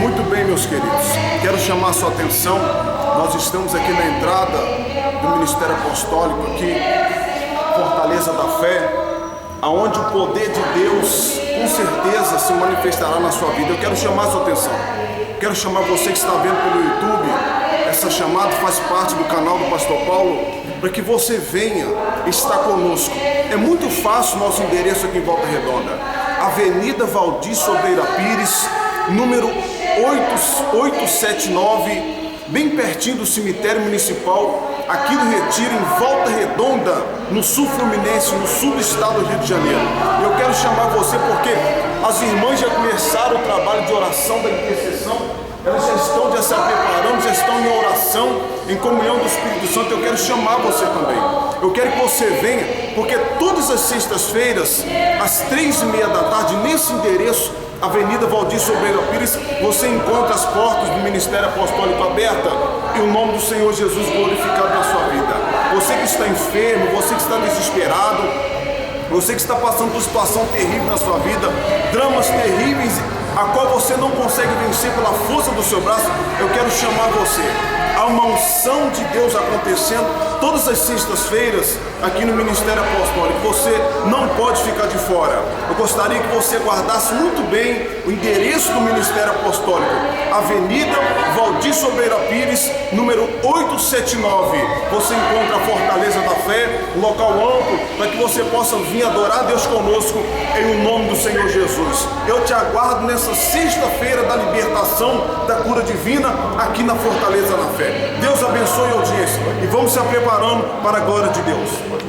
Muito bem, meus queridos, quero chamar a sua atenção. Nós estamos aqui na entrada do Ministério Apostólico, aqui, Fortaleza da Fé, aonde o poder de Deus, com certeza, se manifestará na sua vida. Eu quero chamar a sua atenção. Quero chamar você que está vendo pelo YouTube. Essa chamada faz parte do canal do Pastor Paulo, para que você venha estar conosco. É muito fácil o nosso endereço aqui em Volta Redonda. Avenida Valdir Sobreira Pires, número 879, bem pertinho do cemitério municipal, aqui do Retiro, em Volta Redonda, no sul fluminense, no sul do estado do Rio de Janeiro. E eu quero chamar você porque as irmãs já começaram o trabalho de oração da intercessão. Elas já estão se preparando, já estão em oração, em comunhão do Espírito Santo. Eu quero chamar você também. Eu quero que você venha, porque todas as sextas-feiras, às 3h30 da tarde, nesse endereço, Avenida Valdir Sobreira Pires, você encontra as portas do Ministério Apostólico abertas e o nome do Senhor Jesus glorificado na sua vida. Você que está enfermo, você que está desesperado, você que está passando por situação terrível na sua vida, dramas terríveis, a qual você não consegue vencer pela força do seu braço, eu quero chamar você. Há uma unção de Deus acontecendo todas as sextas-feiras aqui no Ministério Apostólico. Você não pode ficar de fora. Eu gostaria que você guardasse muito bem o endereço do Ministério Apostólico. Avenida Valdir Sobreira Pires, número 879. Você encontra a Fortaleza da Fé, um local amplo para que você possa vir adorar a Deus conosco em nome do Senhor Jesus. Eu te aguardo nessa sexta-feira da libertação, da cura divina, aqui na Fortaleza da Fé. Deus abençoe a audiência e vamos se preparando para a glória de Deus.